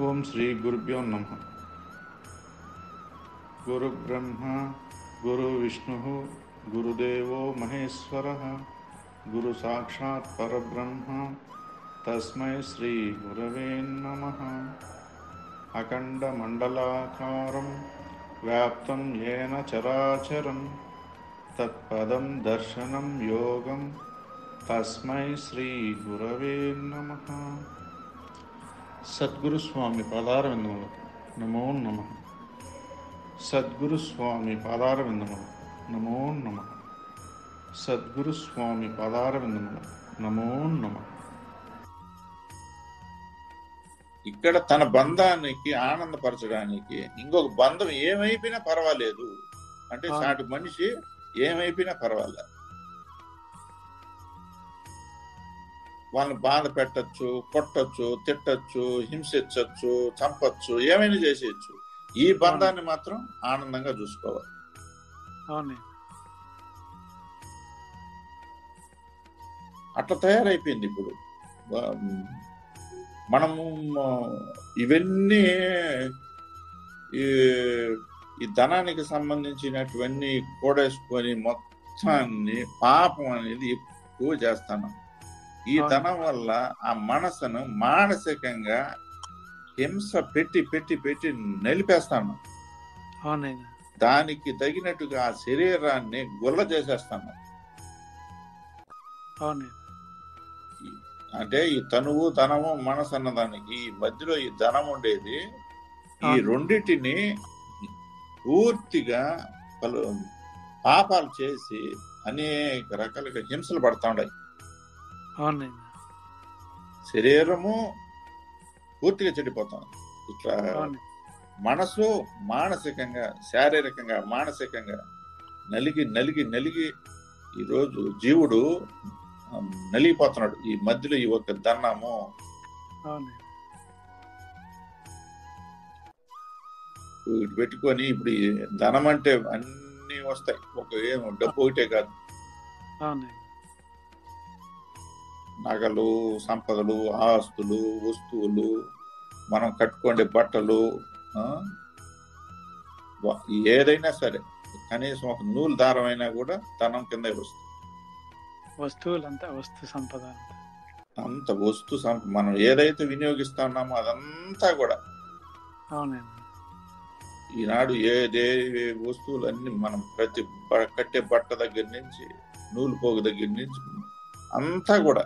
ఓం శ్రీ గురుభ్యో నమ. గురు బ్రహ్మ గురు విష్ణు గురుదేవో మహేశ్వర గురు సాక్షాత్ పరబ్రహ్మ తస్మై శ్రీ గురవే నమ. అఖండ మండలాకారం వ్యాప్తం ఏన చరాచరం తత్పదం దర్శనం యోగం తస్మై శ్రీ గురవే నమ. సద్గురు స్వామి పాదారవిందములు నమో నమ. సద్గురు స్వామి పాదారవిందములు నమో నమ. సద్గురు స్వామి పాదారవిందములు నమో నమ. ఇక్కడ తన బంధానికి ఆనందపరచడానికి ఇంకొక బంధం ఏమైపోయినా పర్వాలేదు అంటే సాటి మనిషి ఏమైపోయినా పర్వాలేదు, వాళ్ళని బాధ పెట్టచ్చు, కొట్టచ్చు, తిట్టచ్చు, హింసించచ్చు, చంపచ్చు, ఏమైనా చేసేయచ్చు. ఈ బంధాన్ని మాత్రం ఆనందంగా చూసుకోవాలి. అట్లా తయారైపోయింది ఇప్పుడు. మనము ఇవన్నీ ఈ ధనానికి సంబంధించినటువన్నీ కూడేసుకొని మొత్తాన్ని పాపం అనేది ఎక్కువ చేస్తున్నాం. ఈ ధనం వల్ల ఆ మనసును మానసికంగా హింస పెట్టి పెట్టి పెట్టి నలిపేస్తాను. దానికి తగినట్టుగా ఆ శరీరాన్ని గుల్ల చేసేస్తాను. అంటే ఈ తనువు ధనము మనసు అన్నదానికి ఈ మధ్యలో ఈ ధనం ఉండేది, ఈ రెండింటిని పూర్తిగా పలు పాపాలు చేసి అనేక రకాలుగా హింసలు పడతా ఉన్నాయి. శరీరము పూర్తిగా చెడిపోతాం. ఇట్లా మనసు మానసికంగా, శారీరకంగా, మానసికంగా నలిగి నలిగి నలిగి ఈరోజు జీవుడు నలిగిపోతున్నాడు. ఈ మధ్యలో ఈ ఒక ధనము పెట్టుకొని ఇప్పుడు ధనం అంటే అన్ని వస్తాయి, ఒక ఏమో డబ్బు ఒకటే కాదు, నగలు, సంపదలు, ఆస్తులు, వస్తువులు, మనం కట్టుకోండి బట్టలు, ఏదైనా సరే కనీసం ఒక నూలు దారం అయినా కూడా ధనం కింద వస్తుంది. వస్తువులంతా వస్తు సంపద అంత వస్తు సంపద మనం ఏదైతే వినియోగిస్తున్నామో అదంతా కూడా. ఈనాడు ఏదే వస్తువులు అన్ని మనం ప్రతి కట్టే బట్ట దగ్గర నుంచి నూలు పోగు దగ్గర నుంచి అంతా కూడా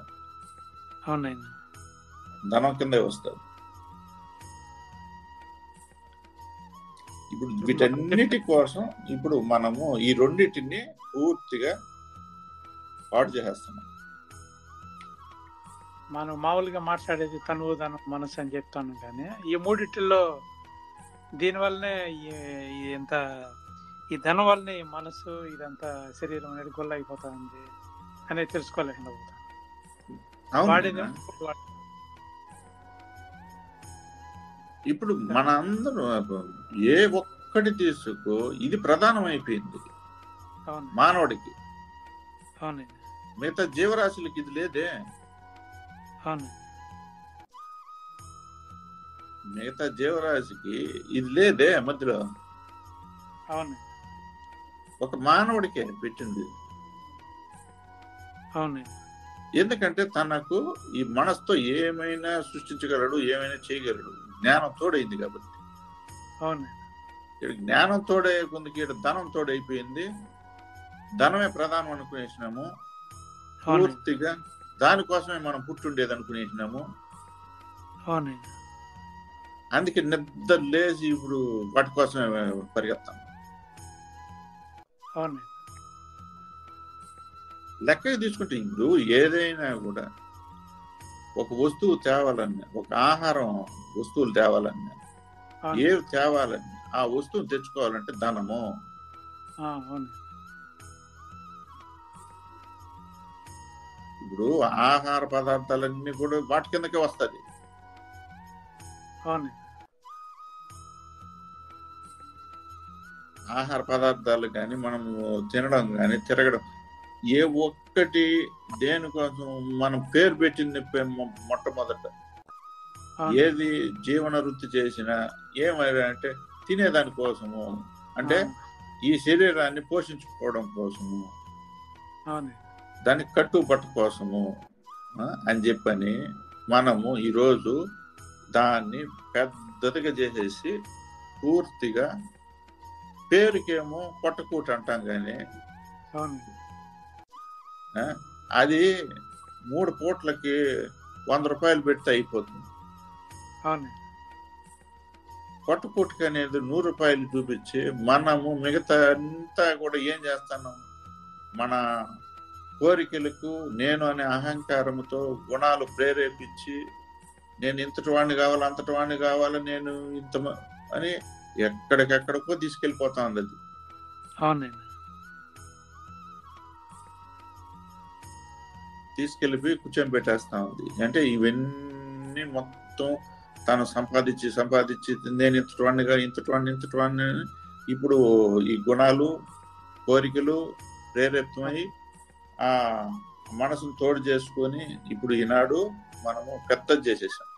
ధనం కిందే వస్తుంది. ఇప్పుడు వీటన్నిటి కోసం ఇప్పుడు మనము ఈ రెండింటిని పూర్తిగా పాడు చేసేస్తున్నాం. మనం మామూలుగా మాట్లాడేది తనువు ధనం మనసు అని చెప్తాను, కానీ ఈ మూడిటిల్లో దీనివల్లనే ఎంత ఈ ధనం వల్లనే ఈ మనసు ఇదంతా శరీరం అనేది గొల్ల అయిపోతా ఉంది అనేది తెలుసుకోలేకుండా పోతాం. ఇప్పుడు మన అందరూ ఏ ఒక్కటి తీసుకో ఇది ప్రధానం అయిపోయింది మానవుడికి. మిగతా జీవరాశులకి ఇది లేదే. మిగతా జీవరాశికి ఇది లేదే మధ్యలో. ఒక మానవుడికే పెట్టింది. ఎందుకంటే తనకు ఈ మనసుతో ఏమైనా సృష్టించగలడు, ఏమైనా చేయగలడు, జ్ఞానం తోడైంది కాబట్టి. జ్ఞానం తోడే కొందికి ధనం తోడైపోయింది. ధనమే ప్రధానం అనుకునేసినాము పూర్తిగా. దానికోసమే మనం పుట్టుండేది అనుకునేసినాము. అందుకే నిద్ర లేచి ఇప్పుడు వాటి కోసమే పరిగెత్తాం. లెక్కగా తీసుకుంటే ఇప్పుడు ఏదైనా కూడా ఒక వస్తువు తేవాలన్నా, ఒక ఆహారం వస్తువులు తేవాలన్నా, ఏవి తేవాలన్నా ఆ వస్తువును తెచ్చుకోవాలంటే ధనము. ఇప్పుడు ఆహార పదార్థాలన్నీ కూడా వాటి కిందకే వస్తుంది. ఆహార పదార్థాలు కానీ మనము తినడం కానీ తిరగడం ఏ ఒక్కటి దేనికోసం మనం పేరు పెట్టింది మొట్టమొదట ఏది జీవన వృత్తి చేసినా ఏమంటే తినేదాని కోసము, అంటే ఈ శరీరాన్ని పోషించుకోవడం కోసము, దానికి కట్టుబట్ట కోసము అని చెప్పని మనము ఈరోజు దాన్ని పెద్దదిగా చేసేసి పూర్తిగా పేరుకేమో పొట్టకూట అంటాం కానీ అది 3 పూట్లకి 100 రూపాయలు పెడితే అయిపోతుంది. పొట్టకూటకి అనేది 100 రూపాయలు చూపించి మనము మిగతా అంతా కూడా ఏం చేస్తాను, మన కోరికలకు నేను అనే అహంకారంతో గుణాలు ప్రేరేపించి నేను ఇంతటి వాడిని కావాలి, అంతటి వాడిని కావాలి, నేను ఇంత అని ఎక్కడికెక్కడికో తీసుకెళ్ళిపోతా ఉంది అది. అవునండి. తీసుకెళ్ళిపోయి కూర్చొని పెట్టేస్తా ఉంది. అంటే ఇవన్నీ మొత్తం తను సంపాదించి నేను ఇంతటి వాడిని ఇప్పుడు ఈ గుణాలు కోరికలు ప్రేరేపితమై ఆ మనసును తోడు చేసుకొని ఇప్పుడు ఈనాడు మనము పెద్దది చేసేసాం.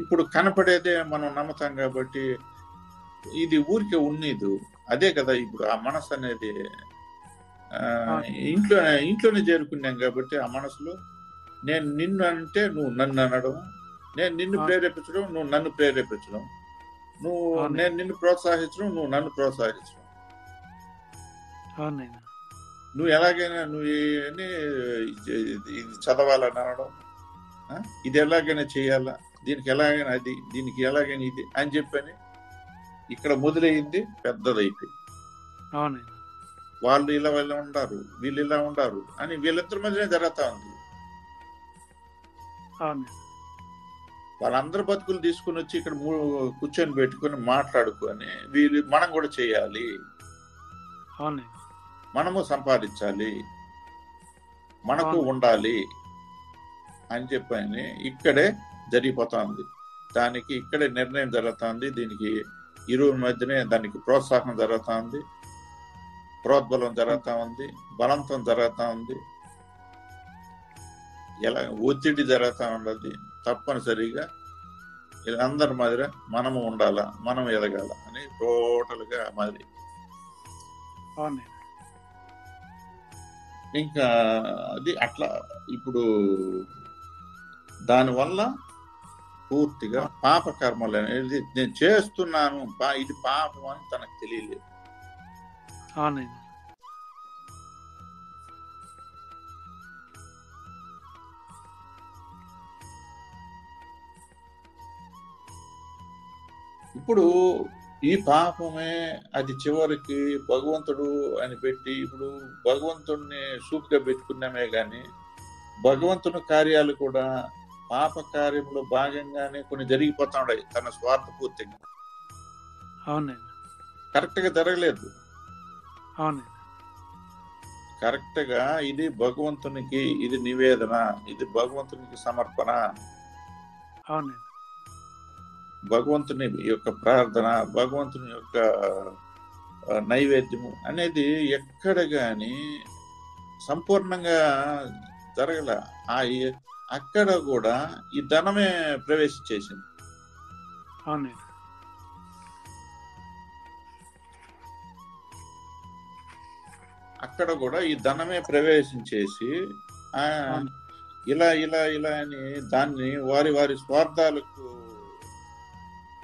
ఇప్పుడు కనపడేదే మనం నమ్ముతాం కాబట్టి ఇది ఊరికే ఉన్నది అదే కదా. ఇప్పుడు ఆ మనసు అనేది ఇంట్లోనే చేరుకున్నాం కాబట్టి ఆ మనసులో నేను నిన్ను అంటే నువ్వు నన్ను అనడం, నేను నిన్ను ప్రేరేపించడం నువ్వు నన్ను ప్రేరేపించడం, నేను నిన్ను ప్రోత్సహించడం నువ్వు నన్ను ప్రోత్సహించడం, నువ్వు ఎలాగైనా నువ్వు ఇది చదవాలని అనడం, ఇది ఎలాగైనా చేయాలా, దీనికి ఎలాగైనా అది, దీనికి ఎలాగైనా ఇది అని చెప్పని ఇక్కడ మొదలైంది పెద్దదైపోయింది. వాళ్ళు ఇలా ఉండారు, వీళ్ళు ఇలా ఉండారు అని వీళ్ళిద్దరి మధ్యనే జరుగుతా ఉంది. వాళ్ళందరి బతుకులు తీసుకుని వచ్చి ఇక్కడ కూర్చొని పెట్టుకొని మాట్లాడుకొని వీళ్ళు మనం కూడా చేయాలి, మనము సంపాదించాలి, మనకు ఉండాలి అని చెప్పని ఇక్కడే జరిగిపోతా ఉంది. దానికి ఇక్కడే నిర్ణయం జరుగుతుంది. దీనికి ఇరువురి మధ్యనే దానికి ప్రోత్సాహం జరుగుతా ఉంది, ప్రోద్బలం జరుగుతా ఉంది, బలంతం జరుగుతా ఉంది, ఎలా ఒత్తిడి జరుగుతా ఉండదు. తప్పనిసరిగా అందరి మాదిరి మనము ఉండాలా, మనం ఎదగాల అని టోటల్ గా మాదిరి. ఇంకా అది అట్లా ఇప్పుడు దానివల్ల పూర్తిగా పాప కర్మలు అనేది నేను చేస్తున్నాను, ఇది పాపం అని తనకు తెలియలేదు. ఇప్పుడు ఈ పాపమే అది చివరికి భగవంతుడు అని పెట్టి ఇప్పుడు భగవంతుడిని సూపుగా పెట్టుకున్నామే గాని భగవంతుని కార్యాలు కూడా పాప కార్యంలో భాగంగానే కొన్ని జరిగిపోతా ఉన్నాయి తన స్వార్థ పూర్తిగా. కరెక్ట్ గా జరగలేదు. కరెక్ట్ గా ఇది భగవంతునికి ఇది నివేదన, ఇది భగవంతునికి సమర్పణ, భగవంతుని యొక్క ప్రార్థన, భగవంతుని యొక్క నైవేద్యము అనేది ఎక్కడ గాని సంపూర్ణంగా జరగల. అక్కడ కూడా ఈ ధనమే ప్రవేశించేసింది. అక్కడ కూడా ఈ ధనమే ప్రవేశించేసి ఇలా ఇలా ఇలా అని దాన్ని వారి స్వార్థాలకు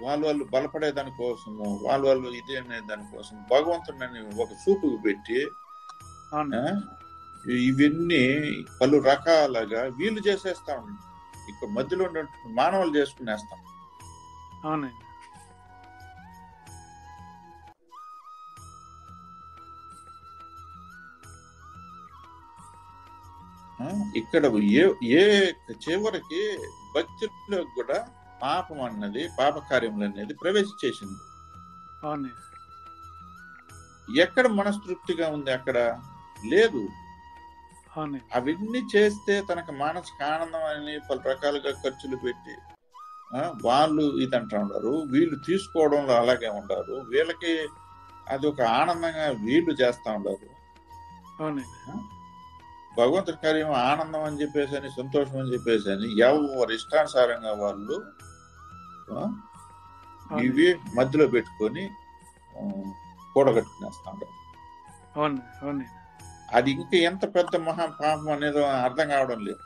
వాళ్ళు బలపడే దానికోసము వాళ్ళు ఇదే అనే దానికోసం భగవంతుడిని ఒక చూపుకు పెట్టి ఇవన్నీ పలు రకాలుగా వీళ్ళు చేసేస్తా ఉంటాం. ఇక మధ్యలో మానవులు చేసుకునేస్తాం. ఇక్కడ ఏ చివరికి భక్తుల్లో కూడా పాపం అన్నది పాప కార్యములు అనేది ప్రవేశించేసింది. ఎక్కడ మనస్తృప్తిగా ఉంది? అక్కడ లేదు. అవన్నీ చేస్తే తనకు మానసిక ఆనందం అని పలు రకాలుగా ఖర్చులు పెట్టి వాళ్ళు ఇదంటా ఉంటారు, వీళ్ళు తీసుకోవడంలో అలాగే ఉంటారు, వీళ్ళకి అది ఒక ఆనందంగా వీళ్ళు చేస్తా ఉంటారు. భగవంతుడి కార్యం ఆనందం అని చెప్పేసి అని, సంతోషం అని చెప్పేసి అని ఎవరు ఇష్టానుసారంగా వాళ్ళు ఇవి మధ్యలో పెట్టుకొని కూడగట్టుకునేస్తాడు. అది ఇంకా ఎంత పెద్ద మహాపాపం అనేది అర్థం కావడం లేదు.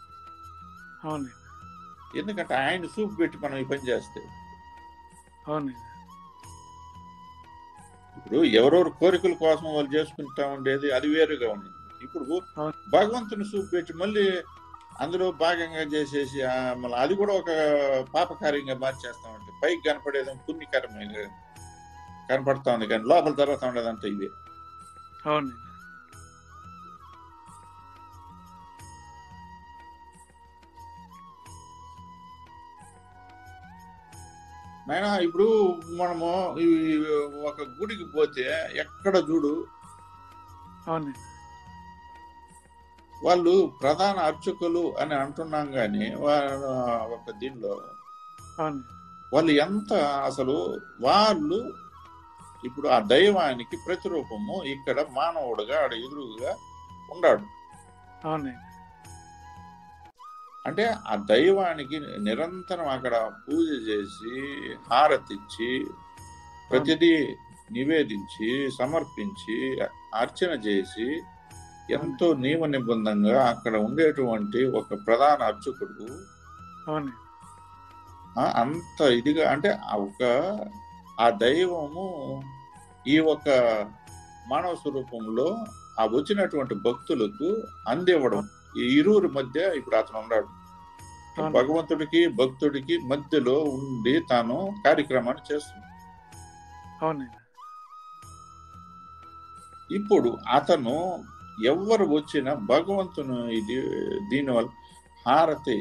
ఎందుకంటే ఆయన చూపు పెట్టి మనం ఈ పని చేస్తే ఇప్పుడు ఎవరెవరు కోరికల కోసం వాళ్ళు చేసుకుంటా ఉండేది అది వేరుగా ఉంది. ఇప్పుడు భగవంతుని చూపు పెట్టి మళ్ళీ అందులో భాగంగా చేసేసి మళ్ళీ అది కూడా ఒక పాపకార్యంగా మార్చేస్తా ఉంటే పైకి కనపడేది పుణ్యకరమే కనపడతా ఉంది, కానీ లోపల జరుగుతూ ఉండేదంటే ఇవే. నాయనా ఇప్పుడు మనము ఒక గుడికి పోతే ఎక్కడ చూడు వాళ్ళు ప్రధాన అర్చకులు అని అంటున్నాం కానీ ఒక దీనిలో వాళ్ళు ఎంత అసలు వాళ్ళు ఇప్పుడు ఆ దైవానికి ప్రతిరూపము ఇక్కడ మానవుడుగా ఆడ ఎదురుగా ఉన్నాడు. అంటే ఆ దైవానికి నిరంతరం అక్కడ పూజ చేసి హారతిచ్చి ప్రతిదీ నివేదించి సమర్పించి అర్చన చేసి ఎంతో నియమ నిబంధంగా అక్కడ ఉండేటువంటి ఒక ప్రధాన అర్చకుడు అంత ఇదిగా అంటే ఆ దైవము ఈ ఒక మానవ స్వరూపంలో ఆ వచ్చినటువంటి భక్తులకు అందివ్వడం. ఈ ఇరువురి మధ్య ఇప్పుడు అతను ఉన్నాడు. భగవంతుడికి భక్తుడికి మధ్యలో ఉండి తాను కార్యక్రమాన్ని చేస్తున్నాడు. ఇప్పుడు అతను ఎవరు వచ్చినా భగవంతుని దీనివల్ల హారతి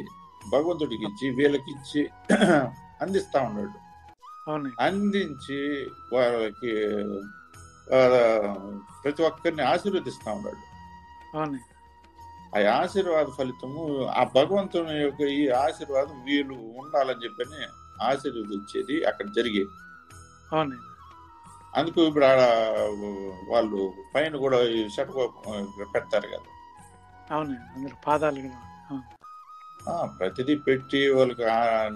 భగవంతుడికి ఇచ్చి వీళ్ళకి ఇచ్చి అందిస్తా ఉన్నాడు. అందించి వాళ్ళకి ప్రతి ఒక్కరిని ఆశీర్వదిస్తా ఉన్నాడు. ఆ ఆశీర్వాద ఫలితము ఆ భగవంతుని యొక్క ఈ ఆశీర్వాదం వీళ్ళు ఉండాలని చెప్పని ఆశీర్వదించేది అక్కడ జరిగేది. అందుకు ఇప్పుడు ఆడ వాళ్ళు పైన కూడా ఈ షటకోపం పెడతారు కదా, ప్రతిదీ పెట్టి వాళ్ళకి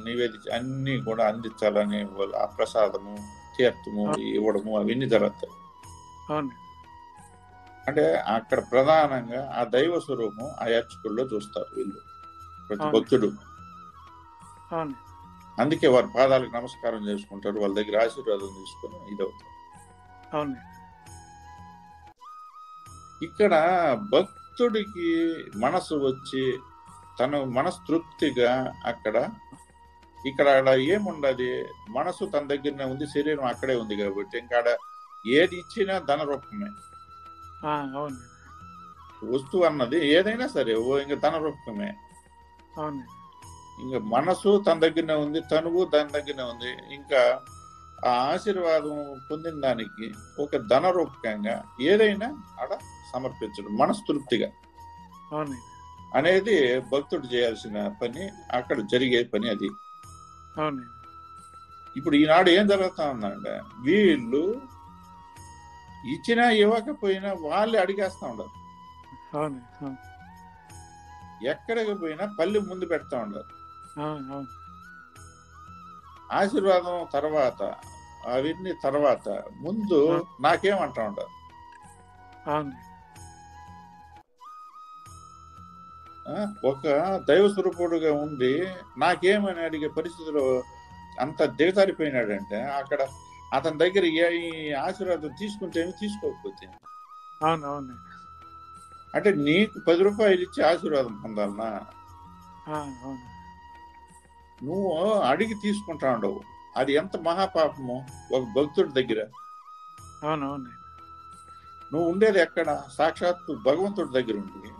నివేదించి అన్ని కూడా అందించాలని వాళ్ళు ఆ ప్రసాదము తీర్థము ఇవ్వడము అవన్నీ జరుగుతాయి. అంటే అక్కడ ప్రధానంగా ఆ దైవ స్వరూపం ఆ యాచకుల్లో చూస్తారు వీళ్ళు ప్రతి భక్తుడు. అందుకే వారి పాదాలకు నమస్కారం చేసుకుంటారు, వాళ్ళ దగ్గర ఆశీర్వాదం తీసుకుని ఇదవుతారు. ఇక్కడ భక్తుడికి మనసు వచ్చి తను మనస్తృప్తిగా ఇక్కడ ఏముండదు, మనసు తన దగ్గరనే ఉంది, శరీరం అక్కడే ఉంది కాబట్టి ఇంకా ఏది ఇచ్చినా ధన రూపమే. వస్తువు అన్నది ఏదైనా సరే ఇంకా ధన రూపమే. ఇంకా మనసు తన దగ్గరనే ఉంది, తనువు దాని దగ్గరనే ఉంది. ఇంకా ఆ ఆశీర్వాదం పొందిన దానికి ఒక ధన రూపకంగా ఏదైనా ఆడ సమర్పించడం మనస్తృప్తిగా అనేది భక్తుడు చేయాల్సిన పని, అక్కడ జరిగే పని అది. ఇప్పుడు ఈనాడు ఏం జరుగుతా ఉందంటే వీళ్ళు ఇచ్చినా ఇవ్వకపోయినా వాళ్ళే అడిగేస్తా ఉండరు. ఎక్కడికి పోయినా పల్లి ముందు పెడతా ఉండరు. ఆశీర్వాదం తర్వాత అవన్నీ తర్వాత ముందు నాకేమంటా ఉండరు. ఒక దైవ స్వరూపుడుగా ఉండి నాకేమని అడిగే పరిస్థితిలో అంత దిగజారిపోయినాడంటే అక్కడ అతని దగ్గర ఈ ఆశీర్వాదం తీసుకుంటే తీసుకోకపోతే అంటే నీకు 10 రూపాయలు ఇచ్చి ఆశీర్వాదం పొందాలనా? నువ్వు అడిగి తీసుకుంటా ఉండవు. అది ఎంత మహాపాపము ఒక భక్తుడి దగ్గర. నువ్వు ఉండేది ఎక్కడ? సాక్షాత్తు భగవంతుడి దగ్గర ఉండి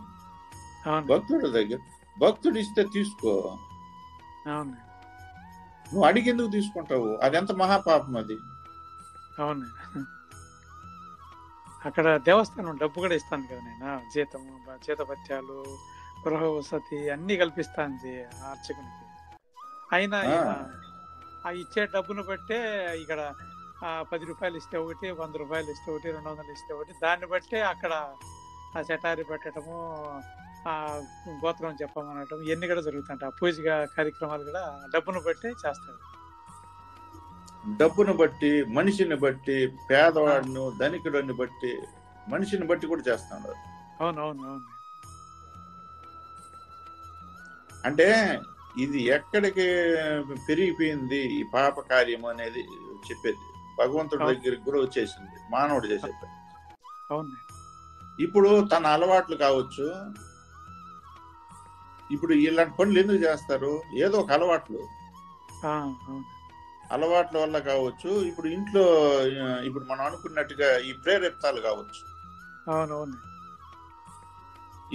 భక్తుడి దగ్గర. భక్తుడు ఇస్తే తీసుకో, నువ్వు అడిగేందుకు తీసుకుంటావు? అది ఎంత మహాపాపం అది. అక్కడ దేవస్థానం డబ్బు కూడా ఇస్తాను కదా నేను, జీతము, జీతభత్యాలు, గృహ వసతి అన్ని కల్పిస్తాను అర్చకునికి. అయినా ఆ ఇచ్చే డబ్బును బట్టే ఇక్కడ 10 రూపాయలు ఇస్తే ఒకటి, 100 రూపాయలు ఇస్తే ఒకటి, 200 ఇస్తే ఒకటి, దాన్ని బట్టే అక్కడ ఆ చటారి పెట్టడము, ఆ గోత్రం చెప్పమనటం ఇవన్నీ కూడా జరుగుతుంటాయి. ఆ పూజగా కార్యక్రమాలు కూడా డబ్బును బట్టి చేస్తారు. డబ్బును బట్టి, మనిషిని బట్టి, పేదవాడిని ధనికుడిని బట్టి, మనిషిని బట్టి కూడా చేస్తున్నారు. అవునవును అవును. అంటే ఇది ఎక్కడికి పెరిగిపోయింది ఈ పాప కార్యం అనేది చెప్పేది. భగవంతుడి దగ్గరికి కూడా వచ్చేసింది మానవుడు చేసే పని. అవును. ఇప్పుడు తన అలవాట్లు కావచ్చు, ఇప్పుడు ఇలాంటి పనులు ఎందుకు చేస్తారు? ఏదో ఒక అలవాట్ల వల్ల కావచ్చు. ఇప్పుడు ఇంట్లో ఇప్పుడు మనం అనుకున్నట్టుగా ఈ ప్రేరేపితాలు కావచ్చు. అవునవును.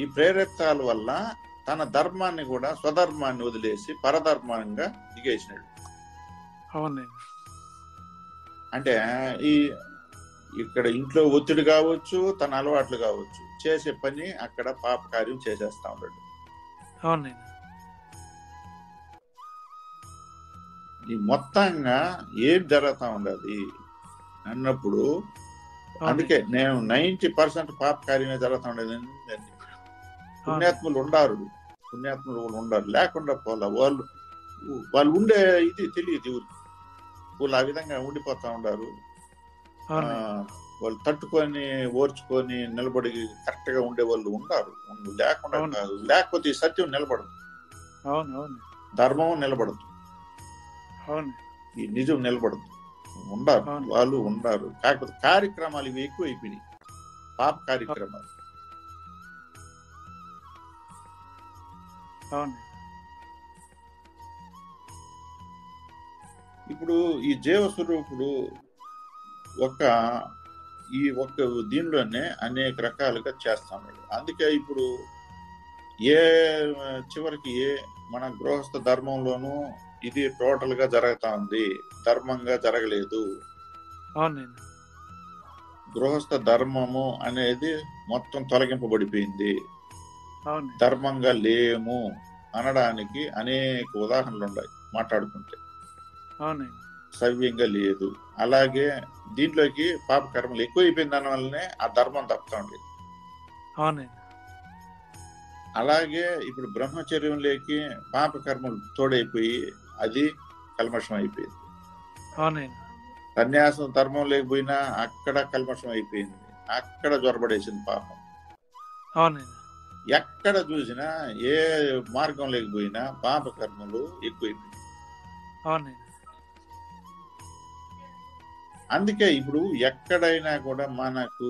ఈ ప్రేరేపితాల వల్ల తన ధర్మాన్ని కూడా స్వధర్మాన్ని వదిలేసి పరధర్మంగా దిగేసినాడు. అవునండి. అంటే ఇక్కడ ఇంట్లో ఒత్తిడి కావచ్చు, తన అలవాట్లు కావచ్చు, చేసే పని అక్కడ పాప కార్యం చేసేస్తా ఉన్నాడు. అవునండి. ఈ మొత్తంగా ఏం జరుగుతా ఉండదు అన్నప్పుడు, అందుకే నేను 90% పాప కార్యమే జరుగుతా ఉండేది. పుణ్యాత్ములు ఉండరు, లేకుండా పోలా. వాళ్ళు ఉండే ఇది తెలియదు ఊరికి. వాళ్ళు ఆ విధంగా ఉండిపోతా ఉండారు. వాళ్ళు తట్టుకొని ఓర్చుకొని నిలబడి కరెక్ట్ గా ఉండే వాళ్ళు ఉండారు. లేకుండా కాదు. లేకపోతే ఈ సత్యం నిలబడదు, ధర్మం నిలబడదు, ఈ నిజం నిలబడదు. వాళ్ళు ఉండారు. కాకపోతే కార్యక్రమాలు ఇవి ఎక్కువ అయిపోయినాయి, పాప కార్యక్రమాలు. ఇప్పుడు ఈ జీవస్వరూపుడు ఈ ఒక్క దీనిలోనే అనేక రకాలుగా చేస్తాడు. అందుకే ఇప్పుడు చివరికి మన గృహస్థ ధర్మంలోనూ ఇది టోటల్ గా జరుగుతా ఉంది, ధర్మంగా జరగలేదు. గృహస్థ ధర్మము అనేది మొత్తం తొలగింపబడిపోయింది. ధర్మంగా లేము అనడానికి అనేక ఉదాహరణలు ఉన్నాయి మాట్లాడుకుంటే. సవ్యంగా లేదు. అలాగే దీంట్లోకి పాప కర్మలు ఎక్కువైపోయిన దాని వల్లనే ఆ ధర్మం తప్పుతా ఉండేది. అలాగే ఇప్పుడు బ్రహ్మచర్యంలోకి పాప కర్మలు తోడైపోయి అది కల్మషం అయిపోయింది. సన్యాసం ధర్మం లేకపోయినా అక్కడ కల్మషం అయిపోయింది, అక్కడ జ్వరబడేసింది పాపం. ఎక్కడ చూసినా ఏ మార్గం లేకపోయినా పాప కర్మలు ఎక్కువైపోయింది. అందుకే ఇప్పుడు ఎక్కడైనా కూడా మనకు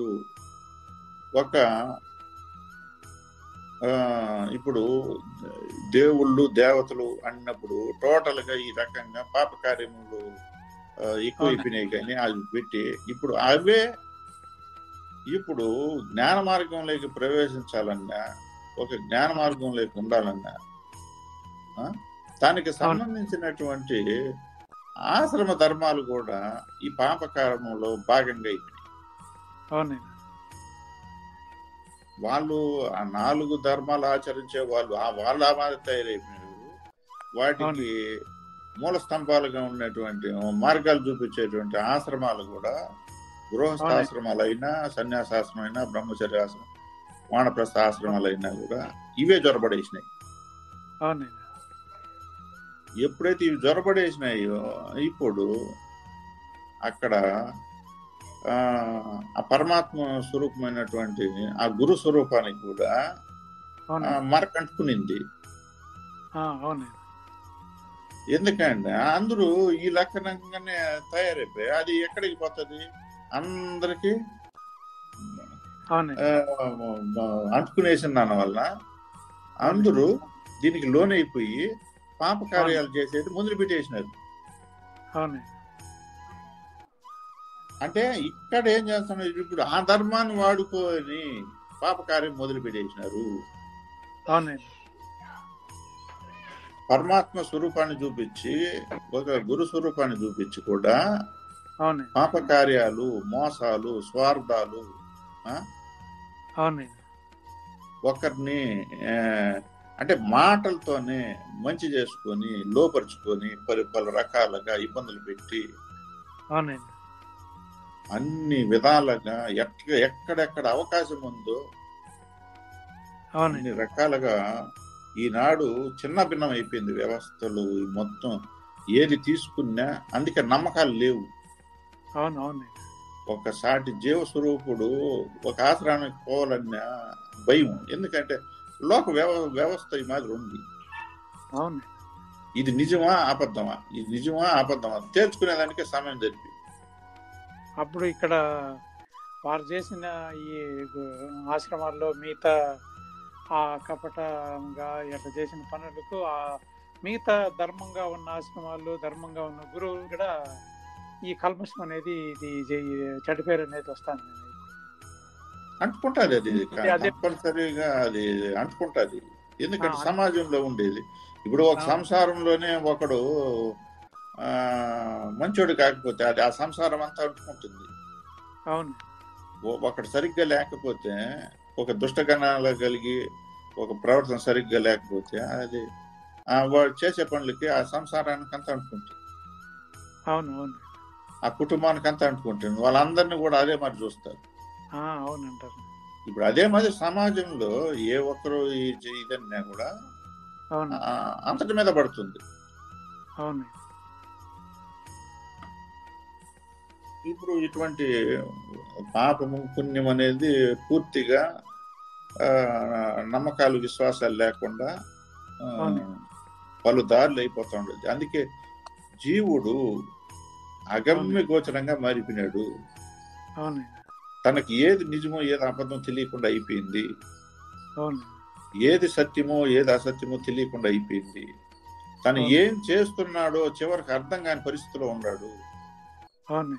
ఇప్పుడు దేవుళ్ళు దేవతలు అన్నప్పుడు టోటల్ గా ఈ రకంగా పాప కార్యములు ఎక్కువైపోయినాయి. కానీ అది పెట్టి ఇప్పుడు జ్ఞాన మార్గంలోకి ప్రవేశించాలన్నా, ఒక జ్ఞాన మార్గంలోకి ఉండాలన్నా దానికి సంబంధించినటువంటి ఆశ్రమ ధర్మాలు కూడా ఈ పాపకారంలో భాగంగా అయిపోయినాయి. వాళ్ళు ఆ 4 ధర్మాలు ఆచరించే వాళ్ళు వాళ్ళ తయారైపోయినారు. వాటికి మూల స్తంభాలుగా ఉన్నటువంటి మార్గాలు చూపించేటువంటి ఆశ్రమాలు కూడా గృహస్థాశ్రమాలు అయినా, సన్యాసాశ్రమం అయినా, బ్రహ్మచర్యాశ్రమం, వానప్రస్థ ఆశ్రమాలు అయినా కూడా ఇవే జ్వరబడేసినాయి. ఎప్పుడైతే ఇవి జ్వరబడేసినాయో ఇప్పుడు అక్కడ ఆ పరమాత్మ స్వరూపమైనటువంటి ఆ గురు స్వరూపానికి కూడా మరకంటుకునింది. ఎందుకంటే అందరూ ఈ లక్షణంగానే తయారైపోయి అది ఎక్కడికి పోతుంది? అందరికి అంటుకునేసిన దాని వల్ల అందరూ దీనికి లోనైపోయి పాప కార్యాలు చేసేది మొదలు పెట్టేసినారు. అంటే ఇక్కడ ఏం చేస్తున్నారు? ఇప్పుడు ఆ ధర్మాన్ని వాడుకొని పాప కార్యం మొదలు పెట్టేసినారు. పరమాత్మ స్వరూపాన్ని చూపించి, ఒక గురు స్వరూపాన్ని చూపించి కూడా పాప కార్యాలు, మోసాలు, స్వార్థాలు, ఒకరిని అంటే మాటలతోనే మంచి చేసుకొని లోపరుచుకొని పలు రకాలుగా ఇబ్బందులు పెట్టి అన్ని విధాలుగా ఎక్కడెక్కడ అవకాశం ఉందో అవునండి. అన్ని రకాలుగా ఈనాడు చిన్న భిన్నం అయిపోయింది వ్యవస్థలు మొత్తం. ఏది తీసుకున్నా అందుకే నమ్మకాలు లేవు. అవును. అవునండి. ఒక సాటి జీవ స్వరూపుడు ఒక ఆశ్రమానికి పోవాలన్న భయం. ఎందుకంటే లోక వ్యవస్థ ఈ మాదిరి ఉంది. అవును. ఇది నిజమా అబద్ధమా, ఇది నిజమా అబద్ధమా తేల్చుకునేదానికే సమయం జరిపి అప్పుడు ఇక్కడ వారు చేసిన ఈ ఆశ్రమాల్లో మిగతా ఆ కపటంగా ఇట్లా చేసిన పనులకు ఆ మిగతా ధర్మంగా ఉన్న ఆశ్రమాలు, ధర్మంగా ఉన్న గురువులు కూడా ఈ కల్మషం అనేది ఇది చెడ్డ పేరు అనేది వస్తాను అంటుకుంటుంది. అది అదే కంపల్సరీగా అది అంటుకుంటుంది. ఎందుకంటే ఆ, సమాజంలో ఉండేది. ఇప్పుడు ఒక అవును. సంసారంలోనే ఒకడు మంచోడు కాకపోతే అది ఆ సంసారం అంతా అంటుకుంటుంది. అవును. ఒకడు సరిగ్గా లేకపోతే, ఒక దుష్టగణాలు కలిగి ఒక ప్రవర్తన సరిగ్గా లేకపోతే అది వాడు చేసే పనులకి ఆ సంసారానికి అంతా అంటుకుంటుంది. అవును. అవును. ఆ కుటుంబానికి అంతా అంటుకుంటుంది. వాళ్ళందరినీ కూడా అదే మరి చూస్తారు. అవునంటారు. ఇప్పుడు అదే మరి సమాజంలో ఏ ఒక్కరు ఇదన్నా కూడా అవును. అంతటి మీద పడుతుంది. అవును. ఇప్పుడు ఇటువంటి పాపము పుణ్యం అనేది పూర్తిగా నమ్మకాలు విశ్వాసాలు లేకుండా అవును. పలు దారులు అయిపోతా ఉండేది. అందుకే జీవుడు అగమ్య గోచరంగా మారిపోయినాడు. అవును. తనకి ఏది నిజమో ఏది అబద్ధం తెలియకుండా అయిపోయింది. అవును. ఏది సత్యమో ఏది అసత్యమో తెలియకుండా అయిపోయింది. తను అవును. ఏం చేస్తున్నాడో చివరికి అర్థం కాని పరిస్థితిలో ఉన్నాడు. అవును.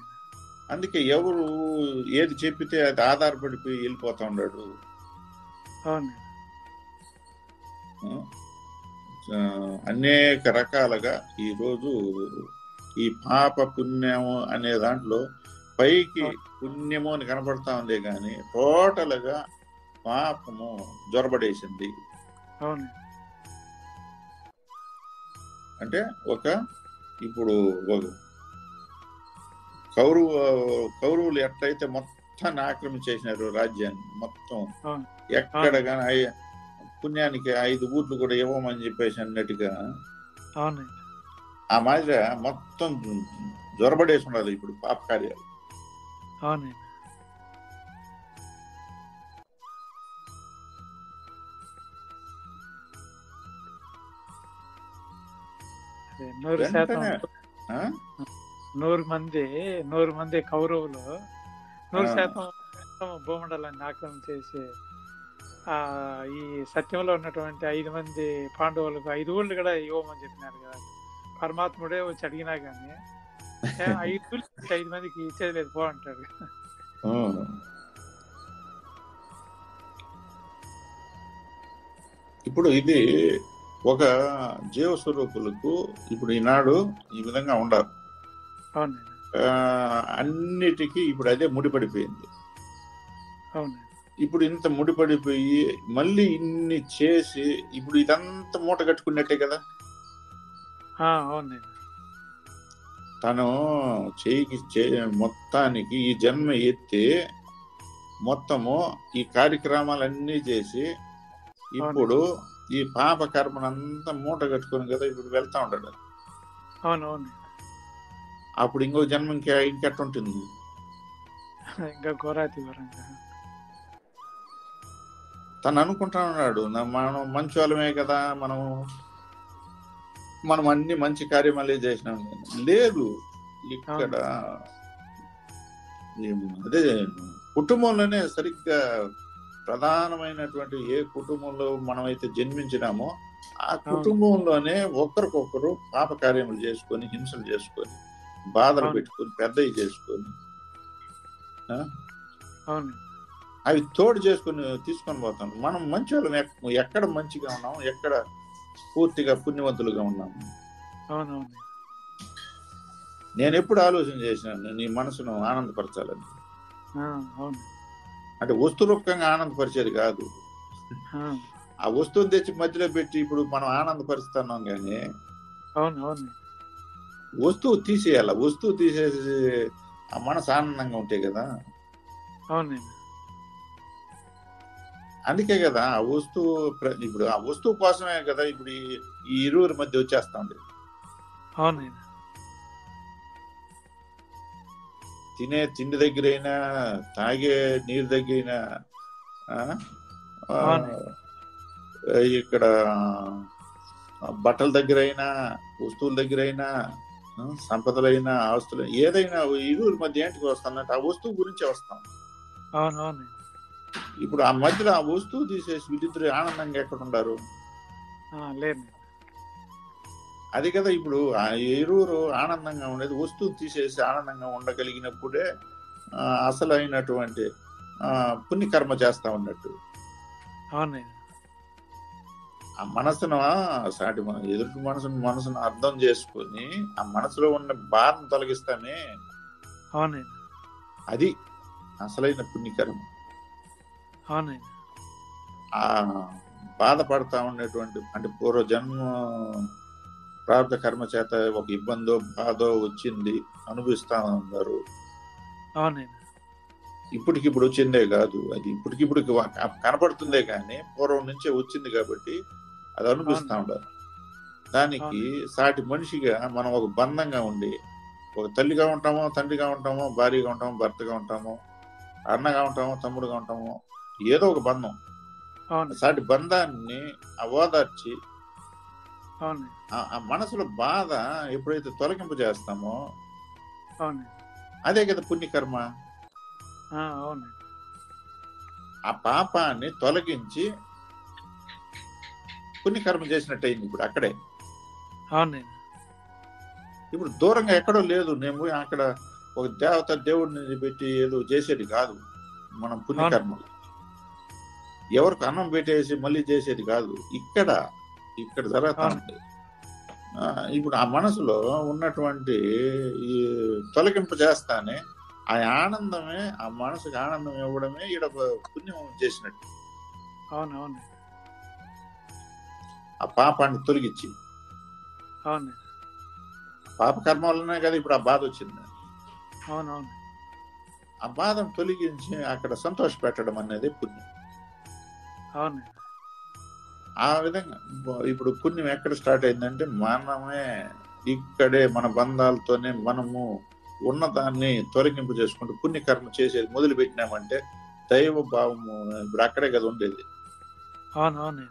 అందుకే ఎవరు ఏది చెప్పితే అది ఆధారపడిపోయి వెళ్ళిపోతా ఉన్నాడు. అవును. అనేక రకాలుగా ఈరోజు ఈ పాప పుణ్యము అనే దాంట్లో పైకి పుణ్యము అని కనబడతా ఉంది కానీ టోటల్గా పాపము జొరబడేసింది. అవును. అంటే ఇప్పుడు కౌరవులు ఎట్లయితే మొత్తాన్ని ఆక్రమించేసినారు రాజ్యాన్ని మొత్తం, ఎక్కడ కానీ పుణ్యానికి 5 ఊర్లు కూడా ఇవ్వమని చెప్పేసి అన్నట్టుగా ఆ మాదిరి మొత్తం జొరబడేసి ఉన్నది ఇప్పుడు పాప కార్యాలు. వెంటనే 100 మంది కౌరవులు 100% భూమండలాన్ని ఆక్రమించేసి ఈ సత్యంలో ఉన్నటువంటి 5 మంది పాండవులకు 5 ఊళ్ళు కూడా ఇవ్వమని చెప్పినారు కదా. పరమాత్ముడే వచ్చి అడిగినా కానీ 5 మందికి ఇచ్చేది లేదు పో అంటాడు. ఇప్పుడు ఇది ఒక జీవస్వరూపులకు ఇప్పుడు ఈనాడు ఈ విధంగా ఉండాలి. అన్నిటికీ ఇప్పుడు అదే ముడిపడిపోయింది. ఇప్పుడు ఇంత ముడిపడిపోయి మళ్ళీ ఇన్ని చేసి ఇప్పుడు ఇదంతా మూట కట్టుకున్నట్టే కదా. తను మొత్తానికి ఈ జన్మ ఎత్తి మొత్తము ఈ కార్యక్రమాలన్నీ చేసి ఇప్పుడు ఈ పాప కర్మనంతా మూట కట్టుకుని కదా ఇప్పుడు వెళ్తా ఉంటాడు. అప్పుడు ఇంకో జన్మ ఇంకెట్టుంటుంది, ఇంకా ఘోరాతి ఘోరంగా. తను అనుకుంటా ఉన్నాడు మనం మంచి వాళ్ళమే కదా, మనం అన్ని మంచి కార్యమాలే చేసినాం. లేదు, ఇక్కడ అదే కుటుంబంలోనే సరిగ్గా ప్రధానమైనటువంటి ఏ కుటుంబంలో మనమైతే జన్మించినామో ఆ కుటుంబంలోనే ఒకరికొకరు పాప కార్యములు చేసుకొని, హింసలు చేసుకొని, బాధలు పెట్టుకొని, పెద్దవి చేసుకొని అవి తోడు చేసుకుని తీసుకొని పోతాం. మనం మంచి వాళ్ళం ఎక్కడ మంచిగా ఉన్నాం, ఎక్కడ పూర్తిగా పుణ్యవంతులుగా ఉన్నాము. నేను ఎప్పుడు ఆలోచన చేసినాను నీ మనసును ఆనందపరచాలని. అంటే వస్తురూపకంగా ఆనందపరిచేది కాదు, ఆ వస్తువుని తెచ్చి మధ్యలో పెట్టి ఇప్పుడు మనం ఆనందపరుస్తున్నాం. కానీ వస్తువు తీసేయాల, వస్తువు తీసేసి ఆ మనసు ఆనందంగా ఉంటే కదా. అందుకే కదా ఆ వస్తువు ఇప్పుడు ఆ వస్తువు కోసమే కదా ఇప్పుడు ఈ ఇరువురి మధ్య వచ్చేస్తా ఉండేది. అవునైనా తినే తిండి దగ్గరైనా, తాగే నీరు దగ్గరైనా, ఆ, ఆ, అవునండి ఇక్కడ బట్టల దగ్గర అయినా, వస్తువుల దగ్గర అయినా, సంపదలైనా, ఆస్తులు ఏదైనా ఇరువురి మధ్య ఏంటికి వస్తానంటే ఆ వస్తువు గురించే వస్తాం. అవునవునండి ఇప్పుడు ఆ మధ్యలో ఆ వస్తువు తీసేసి వీళ్ళిద్దరు ఆనందంగా ఎక్కడ ఉండారు? లేదు అది కదా ఇప్పుడు ఆ ఇరువురు ఆనందంగా ఉండేది. వస్తువు తీసేసి ఆనందంగా ఉండగలిగినప్పుడే అసలైనటువంటి పుణ్యకర్మ చేస్తా ఉన్నట్టు. అవునండి ఆ మనసును సాటి ఎదుటి మనసును అర్థం చేసుకొని ఆ మనసులో ఉన్న బాధను తొలగిస్తామే, అవునండి అది అసలైన పుణ్యకర్మ. అవునండి ఆ బాధపడతా ఉండేటువంటి అంటే పూర్వజన్మ ప్రారంభ కర్మ చేత ఒక ఇబ్బందో బాధో వచ్చింది, అనుభవిస్తా ఉన్నారు. అవునండి ఇప్పటికిప్పుడు వచ్చిందే కాదు, అది ఇప్పటికిప్పుడు కనపడుతుందే కానీ పూర్వం నుంచే వచ్చింది కాబట్టి అది అనుభవిస్తా ఉండాలి. దానికి సాటి మనిషిగా మనం ఒక బంధంగా ఉండి, ఒక తల్లిగా ఉంటామో, తండ్రిగా ఉంటామో, భార్యగా ఉంటామో, భర్తగా ఉంటామో, అన్నగా ఉంటామో, తమ్ముడుగా ఉంటామో, ఏదో ఒక బంధం. సాటి బంధాన్ని ఓదార్చి ఆ మనసులో బాధ ఎప్పుడైతే తొలగింపు చేస్తామో అదే కదా పుణ్యకర్మ. ఆ పాపాన్ని తొలగించి పుణ్యకర్మ చేసినట్టు అయింది. ఇప్పుడు అక్కడే ఇప్పుడు దూరంగా ఎక్కడో లేదు. నేను అక్కడ ఒక దేవత దేవుడిని పెట్టి ఏదో చేసేది కాదు మనం పుణ్యకర్మ. ఎవరికి అన్నం పెట్టేసి మళ్ళీ చేసేది కాదు, ఇక్కడ జరుగుతా ఉంది. ఇప్పుడు ఆ మనసులో ఉన్నటువంటి ఈ తొలగింపు చేస్తానే ఆ ఆనందమే, ఆ మనసుకి ఆనందం ఇవ్వడమే ఈడ పుణ్యం చేసినట్టు. అవునవును ఆ పాపాన్ని తొలగించి, అవును పాపకర్మ వల్లనే కదా ఇప్పుడు ఆ బాధ వచ్చింది. అవునవును ఆ బాధను తొలగించి అక్కడ సంతోష పెట్టడం అనేది పుణ్యం. అవును ఆ విధంగా ఇప్పుడు పుణ్యం ఎక్కడ స్టార్ట్ అయిందంటే మనమే ఇక్కడే మన బంధాలతోనే మనము ఉన్నదాన్ని తొలగింపు చేసుకుంటూ పుణ్యకర్మ చేసేది మొదలు పెట్టినామంటే దైవ భావము ఇప్పుడు అక్కడే కదా ఉండేది. అవునవును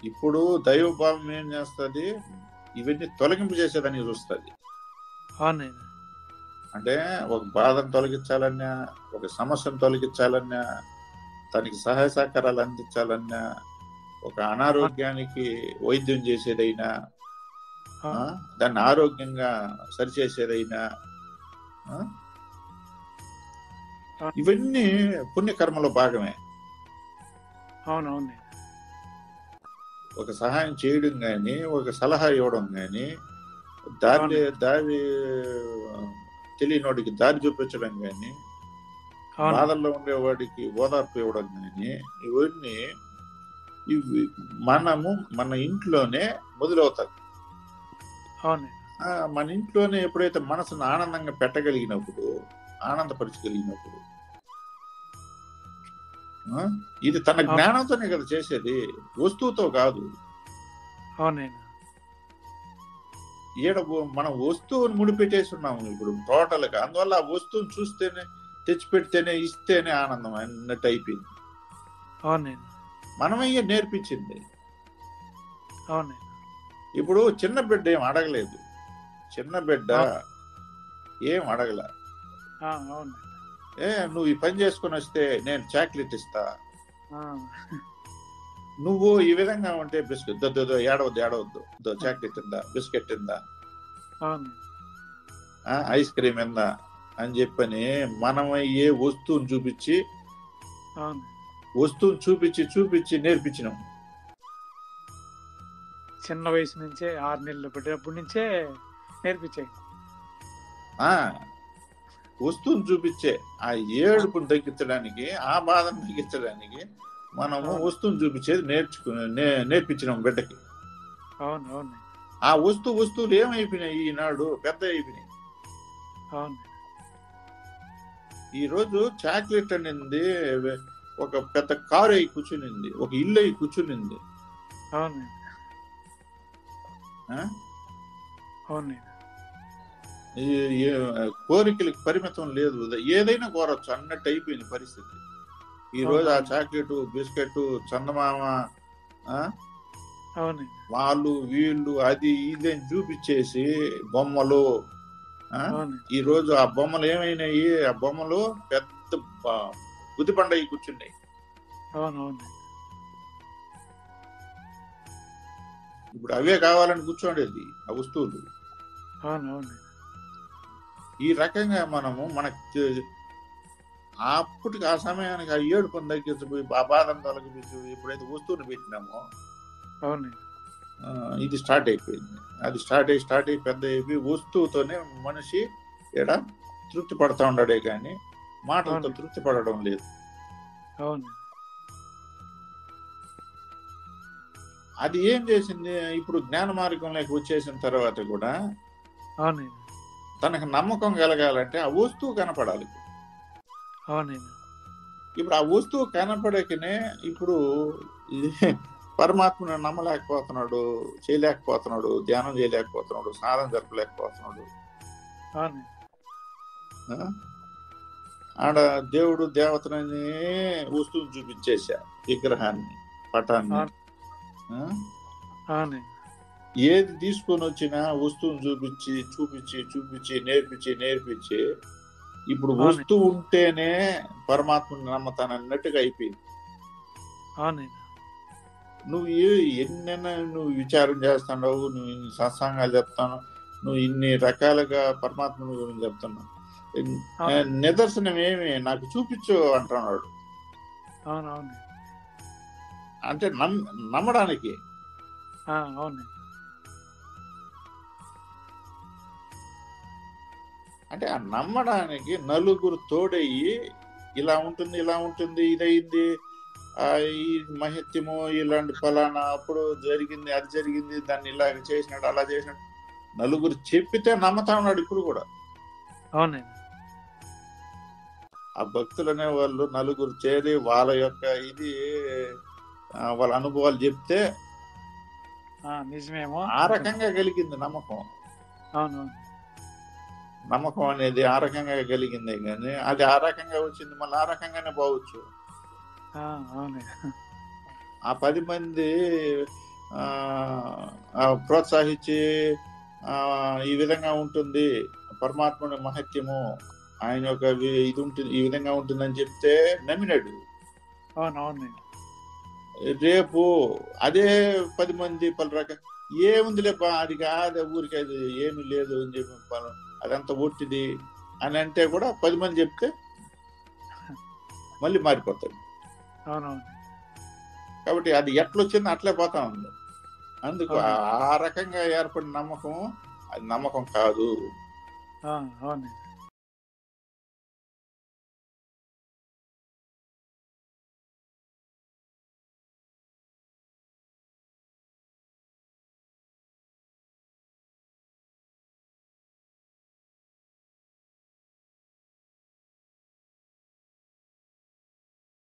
ఇప్పుడు దైవ భావం ఏం చేస్తుంది, ఇవన్నీ తొలగింపు చేసేదాన్ని చూస్తుంది. అంటే ఒక బాధను తొలగించాలన్నా, ఒక సమస్యను తొలగించాలన్నా, తనకి సహాయ సహకారాలు అందించాలన్నా, ఒక అనారోగ్యానికి వైద్యం చేసేదైనా, దాన్ని ఆరోగ్యంగా సరిచేసేదైనా, ఇవన్నీ పుణ్యకర్మలో భాగమే. అవునవును ఒక సహాయం చేయడం కానీ, ఒక సలహా ఇవ్వడం కానీ, దారి తెలియనోడికి దారి చూపించడం కానీ, బాధల్లో ఉండేవాడికి ఓదార్పు ఇవ్వడం కానీ, ఇవన్నీ మనము మన ఇంట్లోనే మొదలవుతాయి. మన ఇంట్లోనే ఎప్పుడైతే మనసును ఆనందంగా పెట్టగలిగినప్పుడు, ఆనందపరచగలిగినప్పుడు, ఇది తన జ్ఞానంతోనే కదా చేసేది, వస్తువుతో కాదు. ఈడ మనం వస్తువుని ముడిపెట్టేసి ఉన్నాము ఇప్పుడు టోటల్ గా. అందువల్ల ఆ వస్తువుని చూస్తేనే, తెచ్చిపెడితేనే, ఇస్తేనే ఆనందం అన్నట్టు అయిపోయింది. మనమయ్యే నేర్పించింది. ఇప్పుడు చిన్న బిడ్డ ఏం అడగలేదు, చిన్న బిడ్డ ఏం అడగల. నువ్వు ఈ పని చేసుకుని వస్తే నేను చాక్లెట్ ఇస్తా, నువ్వు ఈ విధంగా ఉంటే బిస్కెట్ ఏడవద్దు చాక్లెట్ ఇందా, బిస్కెట్ ఇందా, ఐస్ క్రీమ్ ఇందా అని చెప్పని మనమయ్యే వస్తువుని చూపించి నేర్పించినాం. చిన్న వయసు నుంచే 6 నెలలు పెట్టినప్పటి నుంచే నేర్పించాయి. వస్తువుని చూపించే ఆ ఏడుపును తగ్గించడానికి, ఆ బాధను తగ్గించడానికి మనము వస్తువుని చూపించేది నేర్పించినాం బిడ్డకి. అవునవును ఆ వస్తువులు ఏమైపోయినాయి, ఈనాడు పెద్ద అయిపోయినాయి. ఈ రోజు చాక్లెట్ అనేది ఒక పెద్ద కారు అయి కూర్చునింది, ఒక ఇల్లు అయి కూర్చునింది. అవునండి. ఆ? అవునండి. కోరికలకు పరిమితం లేదు, ఏదైనా కోరచ్చు అన్నట్టు అయిపోయింది పరిస్థితి. ఈ రోజు ఆ చాక్లెట్, బిస్కెట్, చందమామ, అవునండి. వాళ్ళు వీళ్ళు అది ఇదని చూపించేసి బొమ్మలు, ఈ రోజు ఆ బొమ్మలు ఏమైనాయి, ఆ బొమ్మలు పెద్ద గుదిబండ అయి కూర్చున్నాయి. అవునవును. ఇప్పుడు అవే కావాలని కూర్చోండేది ఆ వస్తువులు. అవునవును. ఈ రకంగా మనము మనకి అప్పటికి ఆ సమయానికి ఆ ఏడుపుని తగ్గించిపోయి ఆ బాధను తొలగించి ఎప్పుడైతే వస్తువుని పెట్టినామో అవును, ఇది స్టార్ట్ అయిపోయింది. అది స్టార్ట్ అయ్యి పెద్ద అయిపోయి వస్తువుతోనే మనిషి ఇక్కడ తృప్తి పడతా ఉన్నాడే కానీ మాటలతో తృప్తి పడడం లేదు. అవును. అది ఏం చేసింది, ఇప్పుడు జ్ఞాన మార్గంలోకి వచ్చేసిన తర్వాత కూడా అవును, తనకు నమ్మకం కలగాలంటే ఆ వస్తువు కనపడాలి. అవును. ఇప్పుడు ఆ వస్తువు కనపడకనే ఇప్పుడు పరమాత్మను నమ్మలేకపోతున్నాడు, చేయలేకపోతున్నాడు, ధ్యానం చేయలేకపోతున్నాడు, సాధన జరపలేకపోతున్నాడు. ఆడ దేవుడు దేవతలని వస్తువుని చూపించేశా, విగ్రహాన్ని, పటాన్ని. ఏది తీసుకొని వచ్చినా వస్తువుని చూపించి నేర్పించి ఇప్పుడు వస్తువు ఉంటేనే పరమాత్మని నమ్మతానన్నట్టుగా అయిపోయింది. నువ్వు ఎన్నైనా నువ్వు విచారం చేస్తున్నావు, నువ్వు ఇన్ని సత్సంగాలు చెప్తాను, నువ్వు ఇన్ని రకాలుగా పరమాత్మ గురించి చెప్తున్నావు, నిదర్శనం ఏమి నాకు చూపించు అంటున్నాడు. అంటే నమ్మడానికి. అంటే ఆ నమ్మడానికి నలుగురు తోడయ్యి ఇలా ఉంటుంది ఇదయింది, ఈ మహత్యము ఇలాంటి ఫలానా అప్పుడు జరిగింది, అది జరిగింది, దాన్ని ఇలా చేసినాడు అలా చేసినాడు, నలుగురు చెప్పితే నమ్మతా ఉన్నాడు ఇప్పుడు కూడా. అవునండి. ఆ భక్తులు అనే వాళ్ళు నలుగురు చేరి వాళ్ళ యొక్క ఇది వాళ్ళ అనుభవాలు చెప్తే నిజమేమో ఆ రకంగా కలిగింది నమ్మకం. నమ్మకం అనేది ఆ రకంగా కలిగింది, కానీ అది ఆ రకంగా వచ్చింది, మళ్ళీ ఆ రకంగానే పోవచ్చు. ఆ 10 మంది ప్రోత్సహించి ఈ విధంగా ఉంటుంది పరమాత్మని మహత్యము, ఆయన యొక్క ఇది ఉంటుంది, ఈ విధంగా ఉంటుందని చెప్తే నమ్మినాడు. రేపు అదే 10 మంది పలు రకం ఏముంది బా అది కాదు, ఊరికి అది ఏమి లేదు అని చెప్పి అదంతా ఒట్టిది అని అంటే కూడా 10 మంది చెప్తే మళ్ళీ మారిపోతాడు. కాబట్టి అది ఎట్లొచ్చిందో అట్లే పోతా ఉంది. అందుకు ఆ రకంగా ఏర్పడిన నమ్మకం అది నమ్మకం కాదు.